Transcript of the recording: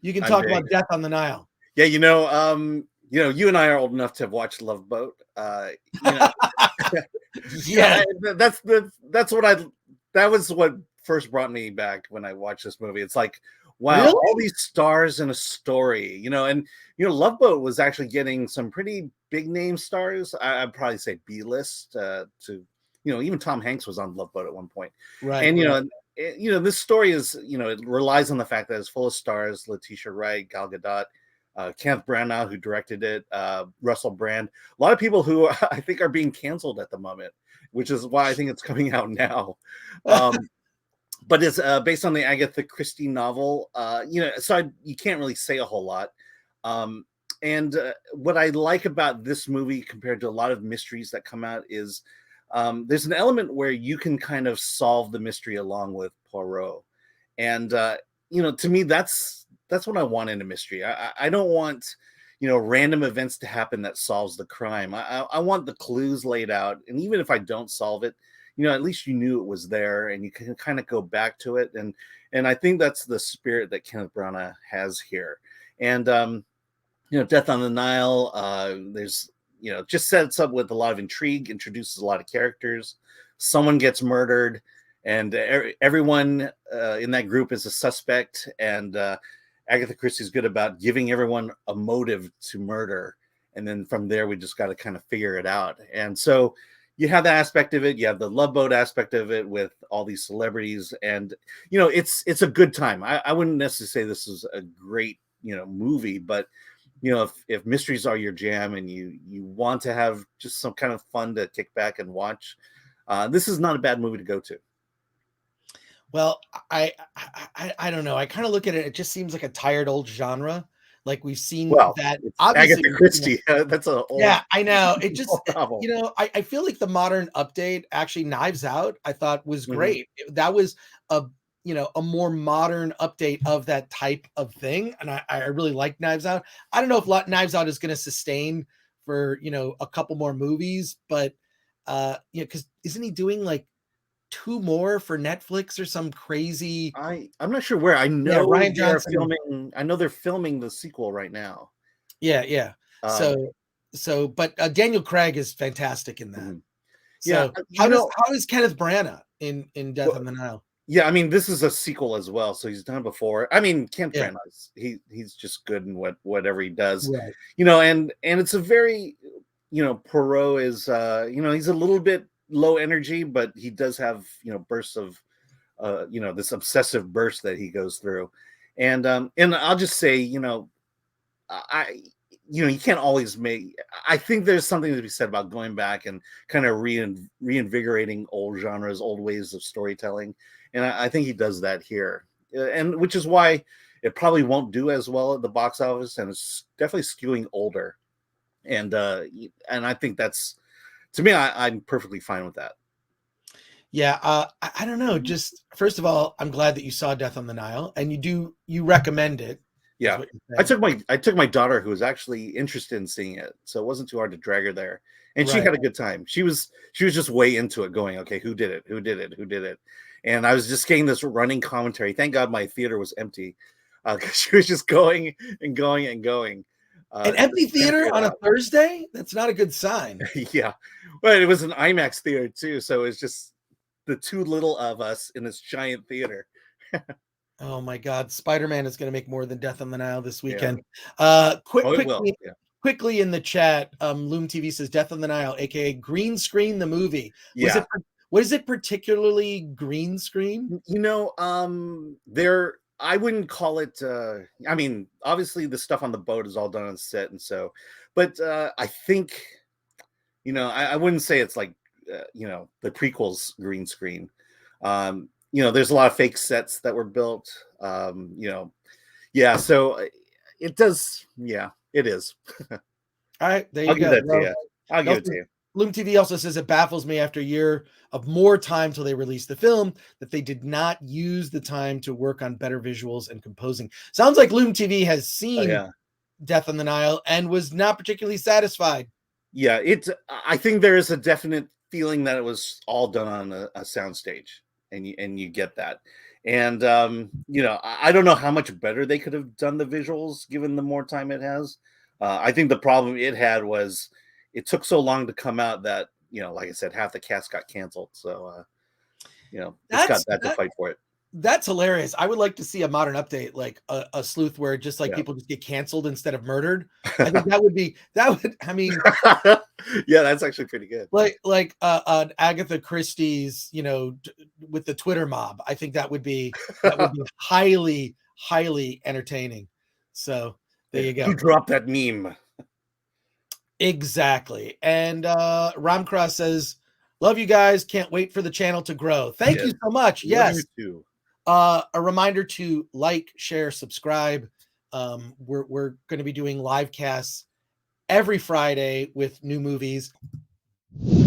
You can I'm talk big. about Death on the Nile. Yeah, you and I are old enough to have watched Love Boat. Yeah. That was what first brought me back when I watched this movie. It's like, wow, Really? all these stars in a story, and Love Boat was actually getting some pretty big name stars. I'd probably say B-list to even Tom Hanks was on Love Boat at one point. Right. And right. this story is it relies on the fact that it's full of stars: Letitia Wright, Gal Gadot, Kenneth Branagh, who directed it, Russell Brand. A lot of people who I think are being canceled at the moment, which is why I think it's coming out now. But it's based on the Agatha Christie novel, so you can't really say a whole lot. And what I like about this movie compared to a lot of mysteries that come out is there's an element where you can kind of solve the mystery along with Poirot. And, to me, that's what I want in a mystery. I don't want, random events to happen that solves the crime. I want the clues laid out. And even if I don't solve it, at least you knew it was there and you can kind of go back to it. And I think that's the spirit that Kenneth Branagh has here. And, Death on the Nile, there's, just sets up with a lot of intrigue, introduces a lot of characters. Someone gets murdered, and everyone in that group is a suspect. And Agatha Christie is good about giving everyone a motive to murder. And then from there, we just got to kind of figure it out. And so you have that aspect of it. You have the Love Boat aspect of it with all these celebrities. And, it's a good time. I wouldn't necessarily say this is a great, movie, but if mysteries are your jam and you want to have just some kind of fun to kick back and watch, this is not a bad movie to go to. Well, I don't know. I kind of look at it. It just seems like a tired old genre. Like we've seen that. Obviously, Agatha Christie. That's a old, yeah, I know. It just novel. I feel like the modern update, actually, Knives Out, I thought was great. That was a more modern update of that type of thing. And I really like Knives Out. I don't know if Knives Out is going to sustain for, a couple more movies, but, because isn't he doing like 2 more for Netflix or some crazy? I'm not sure where. I know Ryan Johnson filming. I know they're filming the sequel right now. Yeah. But Daniel Craig is fantastic in that. So how is Kenneth Branagh in Death on the Nile? Yeah, I mean, this is a sequel as well, so he's done it before. I mean, Kenneth Branagh, he's just good in whatever he does, right. And it's a very, Poirot is, he's a little bit low energy, but he does have, bursts of, this obsessive burst that he goes through, and I'll just say, you can't always make. I think there's something to be said about going back and kind of reinvigorating old genres, old ways of storytelling. And I think he does that here, and which is why it probably won't do as well at the box office, and it's definitely skewing older. And I think that's, to me, I'm perfectly fine with that. Yeah, I don't know. Just first of all, I'm glad that you saw Death on the Nile, and you recommend it. Yeah, I took my daughter, who was actually interested in seeing it, so it wasn't too hard to drag her there, and she had a good time. She was just way into it, going, okay, who did it? And I was just getting this running commentary. Thank God my theater was empty, because she was just going and going and going. An empty theater on a Thursday? That's not a good sign. Yeah, but it was an IMAX theater too, so it's just the too little of us in this giant theater. Oh my God, Spider-Man is going to make more than Death on the Nile this weekend. Quickly in the chat, Loom TV says Death on the Nile, aka green screen the movie. Yeah. Was it particularly green screen? I wouldn't call it. I mean, obviously the stuff on the boat is all done on set, and so, but I think, I wouldn't say it's like, the prequels green screen. There's a lot of fake sets that were built. So it does. Yeah, it is. All right, there you go. I'll give it to you. Loom TV also says it baffles me after a year of more time till they released the film that they did not use the time to work on better visuals and composing. Sounds like Loom TV has seen Death on the Nile and was not particularly satisfied. Yeah, I think there is a definite feeling that it was all done on a soundstage, and you get that. And I don't know how much better they could have done the visuals given the more time it has. I think the problem it had was it took so long to come out that, like I said, half the cast got canceled. So it's got that to fight for it. That's hilarious. I would like to see a modern update, like a sleuth where just like people just get canceled instead of murdered. I think I mean, yeah, that's actually pretty good. Like Agatha Christie's, with the Twitter mob. I think that would be highly, highly entertaining. So there you go. Who dropped that meme? Exactly. And Ramcross says, love you guys. Can't wait for the channel to grow. Thank you so much. Yes. A reminder to like, share, subscribe. We're going to be doing live casts every Friday with new movies. Movies,